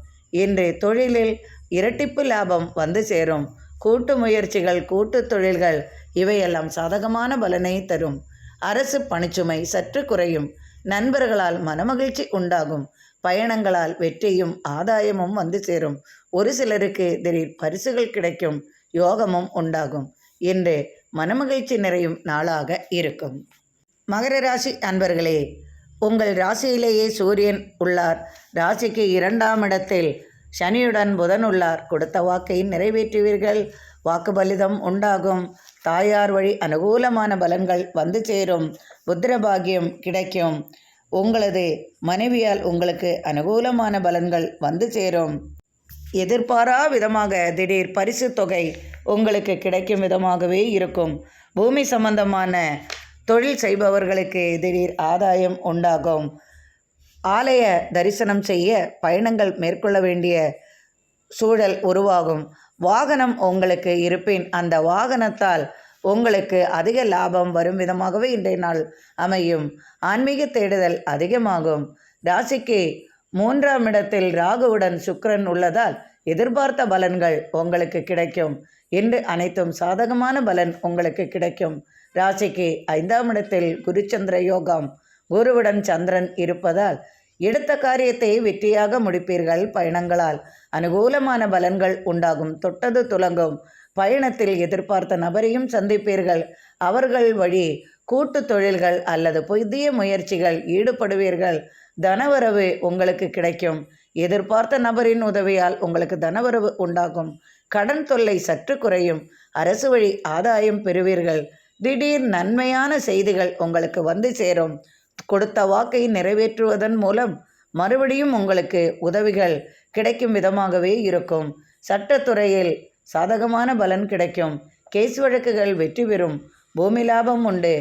இன்று தொழிலில் இரட்டிப்பு லாபம் வந்து சேரும். கூட்டு முயற்சிகள், கூட்டு தொழில்கள் இவையெல்லாம் சாதகமான பலனை தரும். அரசு பணிச்சுமை சற்று குறையும். நண்பர்களால் மனமகிழ்ச்சி உண்டாகும். பயணங்களால் வெற்றியும் ஆதாயமும் வந்து சேரும். ஒரு சிலருக்கு திடீர் பரிசுகள் கிடைக்கும். யோகமும் உண்டாகும். இன்று மனமகிழ்ச்சி நிறையும் நாளாக இருக்கும். மகர ராசி அன்பர்களே, உங்கள் ராசியிலேயே சூரியன் உள்ளார். ராசிக்கு 2ஆம் இடத்தில் சனியுடன் புதன் உள்ளார். கொடுத்த வாக்கை நிறைவேற்றுவீர்கள். வாக்குபலிதம் உண்டாகும். தாயார் வழி அனுகூலமான பலன்கள் வந்து சேரும். புத்திரபாகியம் கிடைக்கும். உங்களது மனைவியால் உங்களுக்கு அனுகூலமான பலன்கள் வந்து சேரும். எதிர்பாரா விதமாக திடீர் பரிசு தொகை உங்களுக்கு கிடைக்கும் விதமாகவே இருக்கும். பூமி சம்பந்தமான தொழில் செய்பவர்களுக்கு திடீர் ஆதாயம் உண்டாகும். ஆலய தரிசனம் செய்ய பயணங்கள் மேற்கொள்ள வேண்டிய சூழல் உருவாகும். வாகனம் உங்களுக்கு இருப்பின் அந்த வாகனத்தால் உங்களுக்கு அதிக லாபம் வரும் விதமாகவே இன்றைய நாள் அமையும். ஆன்மீக தேடுதல் அதிகமாகும். ராசிக்கு 3ஆம் இடத்தில் ராகுவுடன் சுக்கிரன் உள்ளதால் எதிர்பார்த்த பலன்கள் உங்களுக்கு கிடைக்கும். இன்று அனைத்தும் சாதகமான பலன் உங்களுக்கு கிடைக்கும். ராசிக்கு 5ஆம் இடத்தில் குருச்சந்திர யோகம், குருவுடன் சந்திரன் இருப்பதால் எடுத்த காரியத்தை வெற்றியாக முடிப்பீர்கள். பயணங்களால் அனுகூலமான பலன்கள் உண்டாகும். தொட்டது துலங்கும். பயணத்தில் எதிர்பார்த்த நபரையும் சந்திப்பீர்கள். அவர்கள் வழி கூட்டு தொழில்கள் அல்லது புதிய முயற்சிகள் ஈடுபடுவீர்கள். தனவரவு உங்களுக்கு கிடைக்கும். எதிர்பார்த்த நபரின் உதவியால் உங்களுக்கு தனவரவு உண்டாகும். கடன் தொல்லை சற்று குறையும். அரசு வழி ஆதாயம் பெறுவீர்கள். திடீர் நன்மையான செய்திகள் உங்களுக்கு வந்து சேரும். கொடுத்த வாக்கை நிறைவேற்றுவதன் மூலம் மறுபடியும் உங்களுக்கு உதவிகள் கிடைக்கும் விதமாகவே இருக்கும். சட்டத்துறையில் சாதகமான பலன் கிடைக்கும். கேஸ் வழக்குகள் வெற்றி பெறும். பூமி லாபம் உண்டு.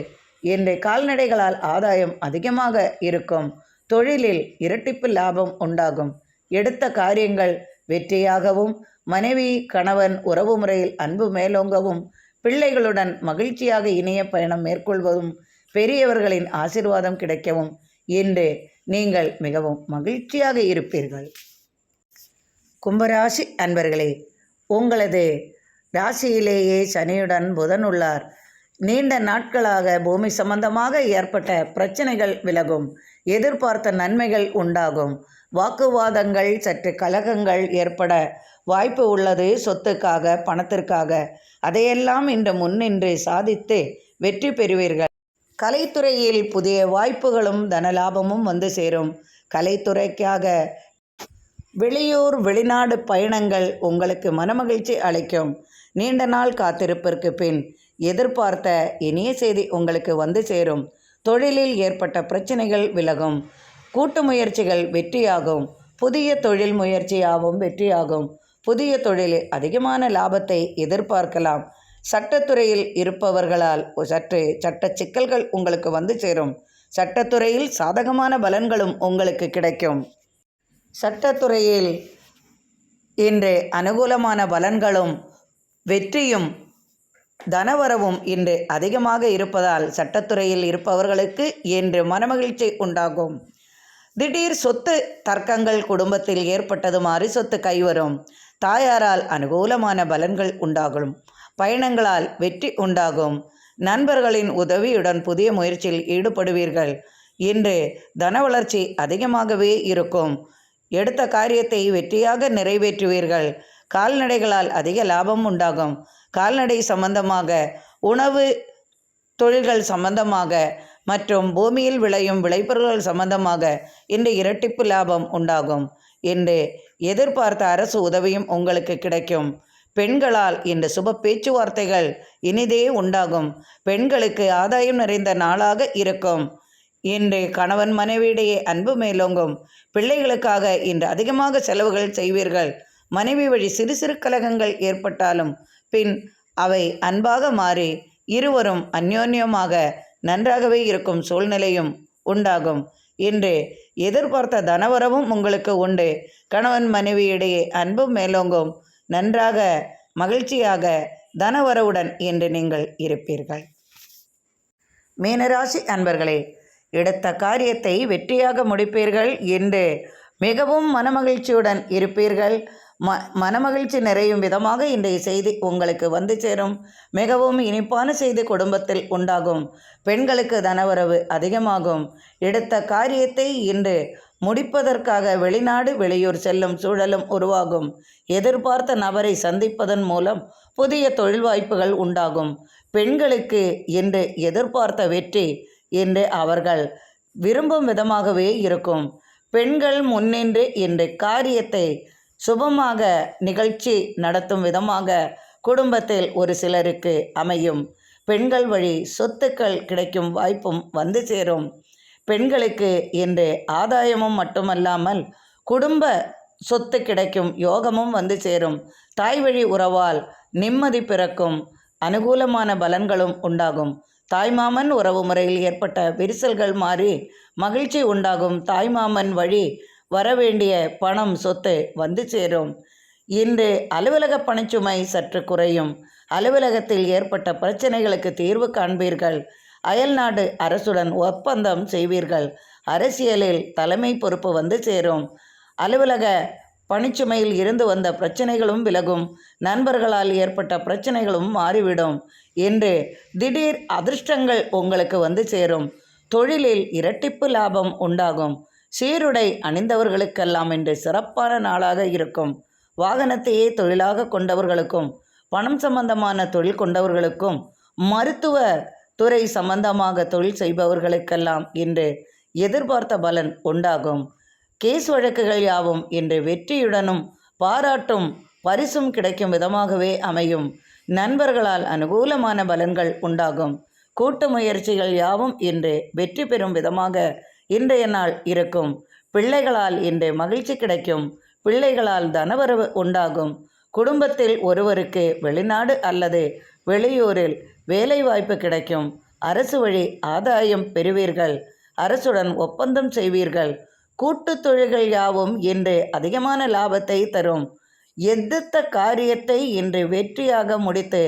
இன்று கால்நடைகளால் ஆதாயம் அதிகமாக இருக்கும். தொழிலில் இரட்டிப்பு லாபம் உண்டாகும். எடுத்த காரியங்கள் வெற்றியாகவும் மனைவி கணவன் உறவு முறையில் அன்பு மேலோங்கவும் பிள்ளைகளுடன் மகிழ்ச்சியாக இணைய பயணம் மேற்கொள்வதும் பெரியவர்களின் ஆசீர்வாதம் கிடைக்கவும் இன்று நீங்கள் மிகவும் மகிழ்ச்சியாக இருப்பீர்கள். கும்பராசி அன்பர்களே, உங்களது ராசியிலேயே சனியுடன் புதன் உள்ளார். நீண்ட நாட்களாக பூமி சம்பந்தமாக ஏற்பட்ட பிரச்சனைகள் விலகும். எதிர்பார்த்த நன்மைகள் உண்டாகும். வாக்குவாதங்கள் சற்று கலகங்கள் ஏற்பட வாய்ப்பு உள்ளது. சொத்துக்காக பணத்திற்காக அதையெல்லாம் இன்று முன்னின்று சாதித்து வெற்றி பெறுவீர்கள். கலைத்துறையில் புதிய வாய்ப்புகளும் தனலாபமும் வந்து சேரும். கலைத்துறைக்காக வெளியூர் வெளிநாடு பயணங்கள் உங்களுக்கு மனமகிழ்ச்சி அளிக்கும். நீண்ட நாள் காத்திருப்பிற்கு பின் எதிர்பார்த்த இனிய செய்தி உங்களுக்கு வந்து சேரும். தொழிலில் ஏற்பட்ட பிரச்சனைகள் விலகும். கூட்டு முயற்சிகள் வெற்றியாகும். புதிய தொழில் முயற்சியாகவும் வெற்றியாகும். புதிய தொழிலில் அதிகமான லாபத்தை எதிர்பார்க்கலாம். சட்டத்துறையில் இருப்பவர்களால் சற்று சட்ட சிக்கல்கள் உங்களுக்கு வந்து சேரும். சட்டத்துறையில் சாதகமான பலன்களும் உங்களுக்கு கிடைக்கும். சட்டத்துறையில் இன்று அனுகூலமான பலன்களும் வெற்றியும் தனவரவும் இன்று அதிகமாக இருப்பதால் சட்டத்துறையில் இருப்பவர்களுக்கு இன்று மனமகிழ்ச்சி உண்டாகும். திடீர் சொத்து தர்க்கங்கள் குடும்பத்தில் ஏற்பட்டது மாறி சொத்து கைவரும். தாயாரால் அனுகூலமான பலன்கள் உண்டாகும். பயணங்களால் வெற்றி உண்டாகும். நண்பர்களின் உதவியுடன் புதிய முயற்சியில் ஈடுபடுவீர்கள். இன்று தன வளர்ச்சி அதிகமாகவே இருக்கும். எடுத்த காரியத்தை வெற்றியாக நிறைவேற்றுவீர்கள். கால்நடைகளால் அதிக லாபம் உண்டாகும். கால்நடை சம்பந்தமாக, உணவு தொழில்கள் சம்பந்தமாக மற்றும் பூமியில் விளையும் விளைபொருள்கள் சம்பந்தமாக இன்று இரட்டிப்பு லாபம் உண்டாகும். இன்று எதிர்பார்த்த அரசு உதவியும் உங்களுக்கு கிடைக்கும். பெண்களால் இன்று சுப பேச்சுவார்த்தைகள் இனிதே உண்டாகும். பெண்களுக்கு ஆதாயம் நிறைந்த நாளாக இருக்கும். இன்று கணவன் மனைவியிடையே அன்பு மேலோங்கும். பிள்ளைகளுக்காக இன்று அதிகமாக செலவுகள் செய்வீர்கள். மனைவி வழி சிறு சிறு கலகங்கள் ஏற்பட்டாலும் பின் அவை அன்பாக மாறி இருவரும் அந்யோன்யமாக நன்றாகவே இருக்கும் சூழ்நிலையும் உண்டாகும். இன்று எதிர்பார்த்த தனவரவும் உங்களுக்கு உண்டு. கணவன் மனைவியிடையே அன்பு மேலோங்கும். நன்றாக மகிழ்ச்சியாக தனவரவுடன் இன்று நீங்கள் இருப்பீர்கள். மீனராசி அன்பர்களே, எடுத்த காரியத்தை வெற்றியாக முடிப்பீர்கள். இன்று மிகவும் மனமகிழ்ச்சியுடன் இருப்பீர்கள். மனமகிழ்ச்சி நிறையும் விதமாக இன்றைய செய்தி உங்களுக்கு வந்து சேரும். மிகவும் இனிப்பான செய்தி குடும்பத்தில் உண்டாகும். பெண்களுக்கு தனவரவு அதிகமாகும். எடுத்த காரியத்தை இன்று முடிப்பதற்காக வெளிநாடு வெளியூர் செல்லும் சூழலும் உருவாகும். எதிர்பார்த்த நபரை சந்திப்பதன் மூலம் புதிய தொழில் வாய்ப்புகள் உண்டாகும். பெண்களுக்கு இன்று எதிர்பார்த்த வெற்றி இன்று அவர்கள் விரும்பும் விதமாகவே இருக்கும். பெண்கள் முன்னின்று இன்று காரியத்தை சுபமாக நிகழ்ச்சி நடத்தும் விதமாக குடும்பத்தில் ஒரு சிலருக்கு அமையும். பெண்கள் வழி சொத்துக்கள் கிடைக்கும் வாய்ப்பும் வந்து சேரும். பெண்களுக்கு இன்று ஆதாயமும் மட்டுமல்லாமல் குடும்ப சொத்து கிடைக்கும் யோகமும் வந்து சேரும். தாய் வழி உறவால் நிம்மதி பிறக்கும். அனுகூலமான பலன்களும் உண்டாகும். தாய்மாமன் உறவு முறையில் ஏற்பட்ட விரிசல்கள் மாறி மகிழ்ச்சி உண்டாகும். தாய்மாமன் வழி வரவேண்டிய பணம் சொத்து வந்து சேரும். இன்று அலுவலக பணிச்சுமை சற்று குறையும். அலுவலகத்தில் ஏற்பட்ட பிரச்சனைகளுக்கு தீர்வு காண்பீர்கள். அயல்நாடு அரசுடன் ஒப்பந்தம் செய்வீர்கள். அரசியலில் தலைமை பொறுப்பு வந்து சேரும். அலுவலக பணிச்சுமையில் இருந்து வந்த பிரச்சனைகளும் விலகும். நண்பர்களால் ஏற்பட்ட பிரச்சனைகளும் மாறிவிடும். இன்று திடீர் அதிர்ஷ்டங்கள் உங்களுக்கு வந்து சேரும். தொழிலில் இரட்டிப்பு லாபம் உண்டாகும். சீருடை அணிந்தவர்களுக்கெல்லாம் இன்று சிறப்பான நாளாக இருக்கும். வாகனத்தையே தொழிலாக கொண்டவர்களுக்கும், பணம் சம்பந்தமான தொழில் கொண்டவர்களுக்கும், மருத்துவ துறை சம்பந்தமாக தொழில் செய்பவர்களுக்கெல்லாம் இன்று எதிர்பார்த்த பலன் உண்டாகும். கேஸ் வழக்குகள் யாவும் இன்று வெற்றியுடனும் பாராட்டும் பரிசும் கிடைக்கும் விதமாகவே அமையும். நண்பர்களால் அனுகூலமான பலன்கள் உண்டாகும். கூட்டு முயற்சிகள் யாவும் இன்று வெற்றி பெறும் விதமாக இன்றைய நாள் இருக்கும். பிள்ளைகளால் இன்று மகிழ்ச்சி கிடைக்கும். பிள்ளைகளால் தனவரவு உண்டாகும். குடும்பத்தில் ஒருவருக்கு வெளிநாடு அல்லது வெளியூரில் வேலைவாய்ப்பு கிடைக்கும். அரசு வழி ஆதாயம் பெறுவீர்கள். அரசுடன் ஒப்பந்தம் செய்வீர்கள். கூட்டு தொழில்கள் யாவும் இன்று அதிகமான லாபத்தை தரும். எதிர்த்த காரியத்தை இன்று வெற்றியாக முடித்து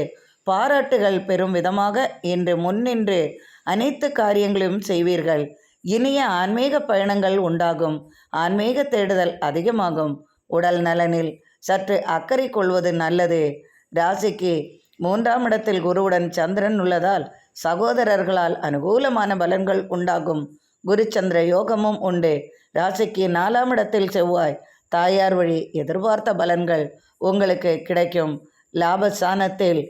பாராட்டுகள் பெறும் விதமாக இன்று முன்னின்று அனைத்து காரியங்களையும் செய்வீர்கள். இனிய ஆன்மீக பயணங்கள் உண்டாகும். ஆன்மீக தேடுதல் அதிகமாகும். உடல் நலனில் சற்று அக்கறை கொள்வது நல்லது. ராசிக்கு 3ஆம் இடத்தில் குருவுடன் சந்திரன் உள்ளதால் சகோதரர்களால் அனுகூலமான பலன்கள் உண்டாகும். குரு சந்திர யோகமும் உண்டு. ராசிக்கு 4ஆம் இடத்தில் செவ்வாய், தாயார் வழி எதிர்பார்த்த பலன்கள் உங்களுக்கு கிடைக்கும். லாபஸ்தானத்தில்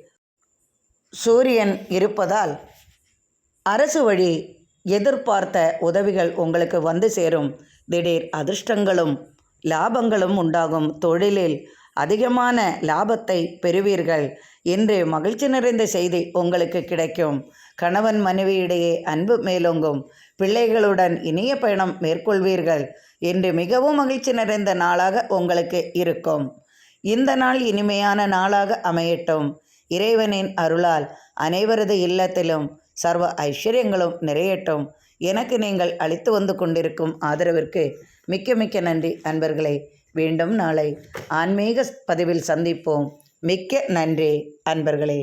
சூரியன் இருப்பதால் அரசு வழி எதிர்பார்த்த உதவிகள் உங்களுக்கு வந்து சேரும். திடீர் அதிர்ஷ்டங்களும் லாபங்களும் உண்டாகும். தொழிலில் அதிகமான லாபத்தை பெறுவீர்கள். இன்று மகிழ்ச்சி நிறைந்த செய்தி உங்களுக்கு கிடைக்கும். கணவன் மனைவியிடையே அன்பு மேலோங்கும். பிள்ளைகளுடன் இனிய பயணம் மேற்கொள்வீர்கள். இன்று மிகவும் மகிழ்ச்சி நிறைந்த நாளாக உங்களுக்கு இருக்கும். இந்த நாள் இனிமையான நாளாக அமையட்டும். இறைவனின் அருளால் அனைவரது இல்லத்திலும் சர்வ ஐஸ்வர்யங்களும் நிறையட்டும். எனக்கு நீங்கள் அளித்து வந்து கொண்டிருக்கும் ஆதரவிற்கு மிக்க மிக்க நன்றி அன்பர்களே. மீண்டும் நாளை ஆன்மீக பதிவில் சந்திப்போம். மிக்க நன்றி அன்பர்களே.